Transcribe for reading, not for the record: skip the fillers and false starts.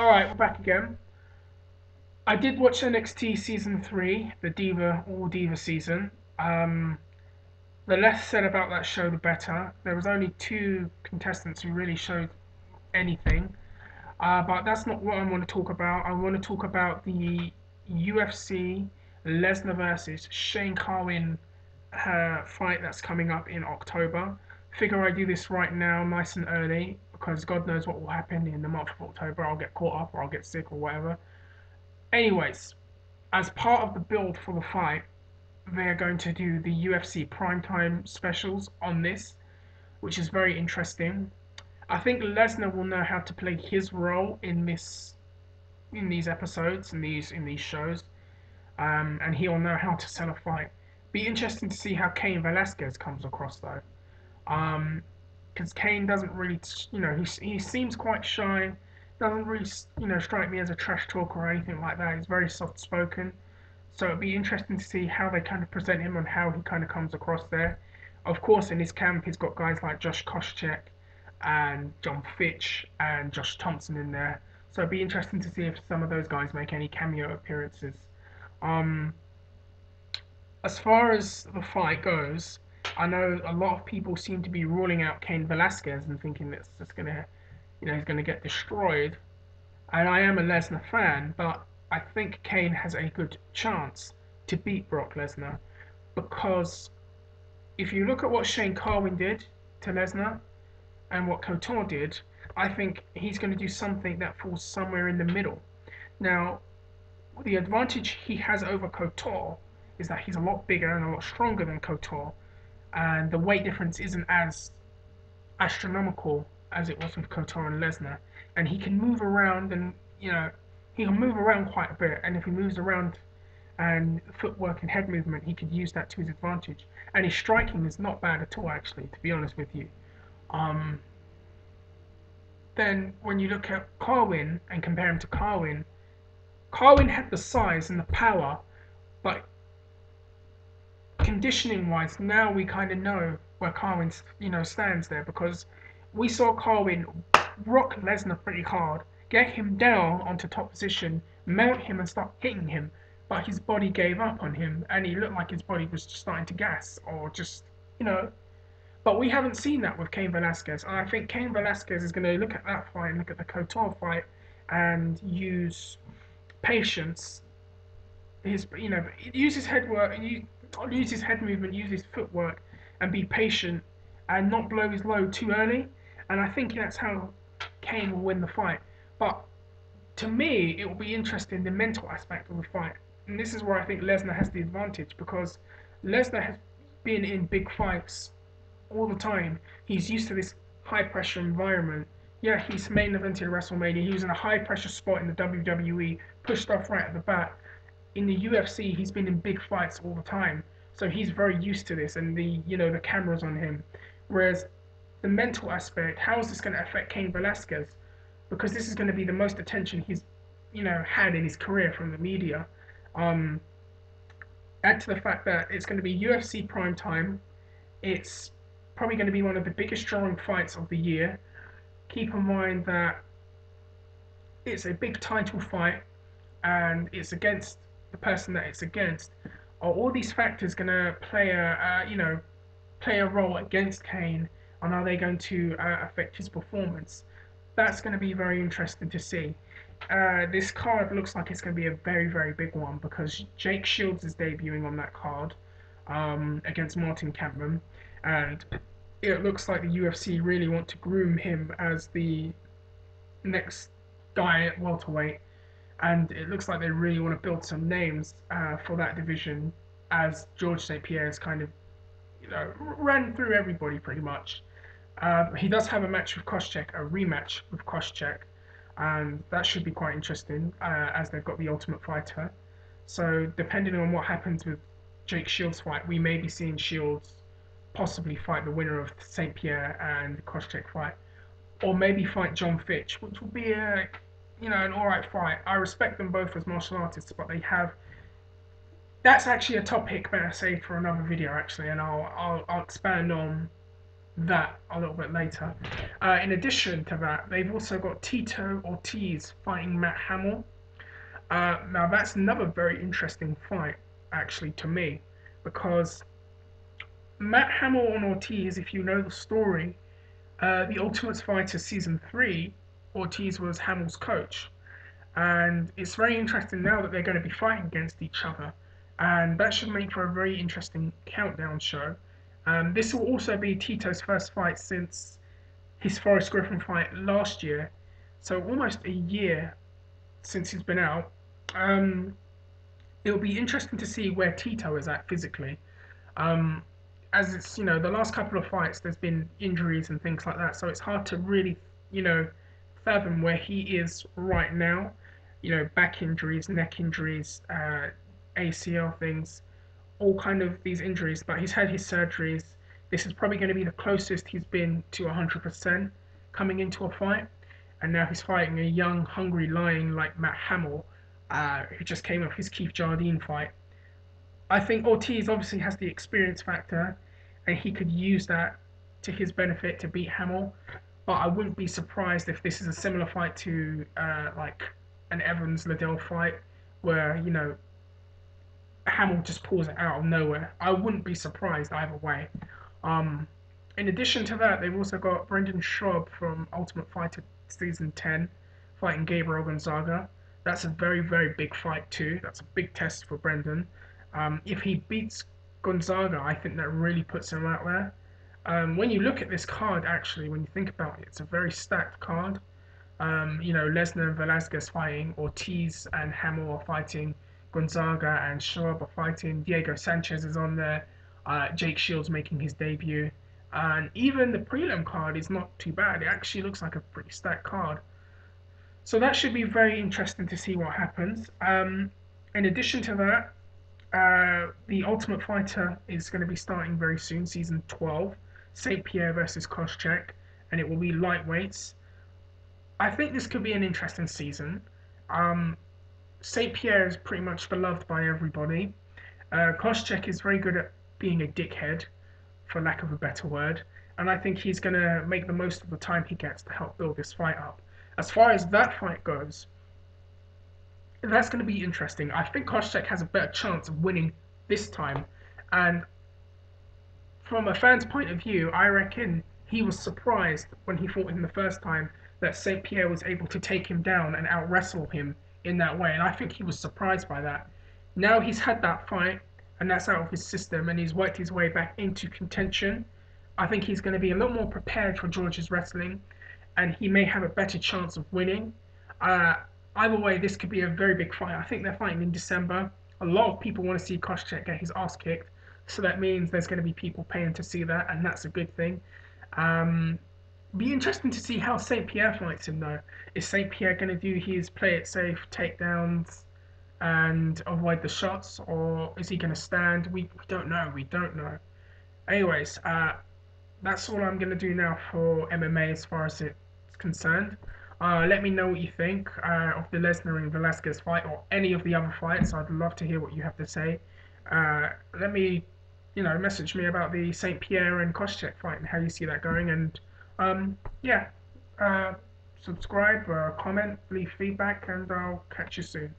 Alright, we're back again. I did watch NXT Season 3, the All Diva season. The less said about that show, the better. There was only two contestants who really showed anything. But that's not what I want to talk about. I want to talk about the UFC Lesnar versus Shane Carwin fight that's coming up in October. Figure I do this right now, nice and early, because God knows what will happen in the month of October. I'll get caught up or I'll get sick or whatever. Anyways, as part of the build for the fight, they're going to do the UFC primetime specials on this, which is very interesting. I think Lesnar will know how to play his role in these episodes in these shows, and he'll know how to sell a fight. Be interesting to see how Cain Velasquez comes across though, because Cain doesn't really, he seems quite shy, doesn't really, strike me as a trash talker or anything like that. He's very soft spoken. So it'd be interesting to see how they kind of present him and how he kind of comes across there. Of course, in his camp, he's got guys like Josh Koscheck and John Fitch and Josh Thompson in there. So it'd be interesting to see if some of those guys make any cameo appearances. Um, as far as the fight goes, I know a lot of people seem to be ruling out Cain Velasquez and thinking that's just gonna, he's gonna get destroyed. And I am a Lesnar fan, but I think Cain has a good chance to beat Brock Lesnar because if you look at what Shane Carwin did to Lesnar and what Couture did, I think he's going to do something that falls somewhere in the middle. Now, the advantage he has over Couture is that he's a lot bigger and a lot stronger than Couture, and the weight difference isn't as astronomical as it was with Couture and Lesnar, and he can move around and he can move around quite a bit, and if he moves around and footwork and head movement, he could use that to his advantage. And his striking is not bad at all, actually, to be honest with you. Um, then when you look at Carwin and compare him to Carwin, Carwin had the size and the power, but conditioning wise, now we kind of know where Carwin, stands there because we saw Carwin rock Lesnar pretty hard, get him down onto top position, mount him and start hitting him, but his body gave up on him and he looked like his body was just starting to gas or just, you know. But we haven't seen that with Cain Velasquez. And I think Cain Velasquez is going to look at that fight and look at the Couture fight and use patience, use his head work, use his head movement, use his footwork, and be patient and not blow his load too early. And I think that's how Cain will win the fight. But to me, it will be interesting the mental aspect of the fight, and this is where I think Lesnar has the advantage because Lesnar has been in big fights all the time. He's used to this high pressure environment. Yeah, he's main evented WrestleMania. He was in a high pressure spot in the WWE, pushed off right at the back. In the UFC, he's been in big fights all the time, so he's very used to this, and the cameras on him. Whereas the mental aspect, how is this going to affect Cain Velasquez? Because this is going to be the most attention he's had in his career from the media. Um, Add to the fact that it's going to be UFC prime time. It's probably going to be one of the biggest drawing fights of the year. Keep in mind that it's a big title fight and it's against the person that it's against. Are all these factors going to play a role against Cain, and are they going to affect his performance? That's going to be very interesting to see. This card looks like it's going to be a very, very big one because Jake Shields is debuting on that card against Martin Kampmann, and it looks like the UFC really want to groom him as the next guy at welterweight, and it looks like they really want to build some names for that division as George St. Pierre's kind of ran through everybody pretty much. He does have a match with Koscheck, a rematch with Koscheck, and that should be quite interesting as they've got the Ultimate Fighter. So depending on what happens with Jake Shields' fight, we may be seeing Shields possibly fight the winner of St. Pierre and Koscheck fight, or maybe fight John Fitch, which will be an alright fight. I respect them both as martial artists, but they have. That's actually a topic better saved for another video actually, and I'll expand on that a little bit later. In addition to that, they've also got Tito Ortiz fighting Matt Hamill. Now that's another very interesting fight, actually, to me, because Matt Hamill and Ortiz, if you know the story, the Ultimate Fighter season 3, Ortiz was Hamill's coach. And it's very interesting now that they're going to be fighting against each other. And that should make for a very interesting countdown show. This will also be Tito's first fight since his Forrest Griffin fight last year. So almost a year since he's been out. Um, it'll be interesting to see where Tito is at physically. Um, as it's, the last couple of fights, there's been injuries and things like that. So it's hard to really, you know, fathom where he is right now. Back injuries, neck injuries, ACL things, all kind of these injuries. But he's had his surgeries. This is probably going to be the closest he's been to 100% coming into a fight. And now he's fighting a young, hungry lion like Matt Hamill, who just came off his Keith Jardine fight. I think Ortiz obviously has the experience factor, and he could use that to his benefit to beat Hamill. But I wouldn't be surprised if this is a similar fight to like an Evans Liddell fight, where Hamill just pulls it out of nowhere. I wouldn't be surprised either way. Um, in addition to that, they've also got Brendan Schaub from Ultimate Fighter Season 10 fighting Gabriel Gonzaga. That's a very, very big fight too. That's a big test for Brendan. If he beats Gonzaga, I think that really puts him out there. When you look at this card, actually, when you think about it, it's a very stacked card. Lesnar and Velasquez fighting, Ortiz and Hamill are fighting, Gonzaga and Schaub are fighting, Diego Sanchez is on there, Jake Shields making his debut, and even the prelim card is not too bad. It actually looks like a pretty stacked card. So that should be very interesting to see what happens. In addition to that, the Ultimate Fighter is going to be starting very soon, season 12, St. Pierre versus Koscheck, and it will be lightweights. I think this could be an interesting season. St. Pierre is pretty much beloved by everybody. Koscheck is very good at being a dickhead, for lack of a better word, and I think he's going to make the most of the time he gets to help build this fight up. As far as that fight goes, that's going to be interesting. I think Koscheck has a better chance of winning this time, and from a fan's point of view, I reckon he was surprised when he fought him the first time that St. Pierre was able to take him down and out wrestle him in that way, and I think he was surprised by that. Now he's had that fight, and that's out of his system, and he's worked his way back into contention. I think he's going to be a little more prepared for George's wrestling, and he may have a better chance of winning. Either way, this could be a very big fight. I think they're fighting in December. A lot of people want to see Koscheck get his ass kicked, so that means there's going to be people paying to see that, and that's a good thing. Be interesting to see how St. Pierre fights him, though. Is St. Pierre going to do his play it safe takedowns and avoid the shots, or is he going to stand? We don't know. We don't know. Anyways, that's all I'm going to do now for MMA as far as it's concerned. Let me know what you think of the Lesnar and Velasquez fight, or any of the other fights. I'd love to hear what you have to say. Let me, message me about the St. Pierre and Koscheck fight and how you see that going. And yeah, subscribe, comment, leave feedback, and I'll catch you soon.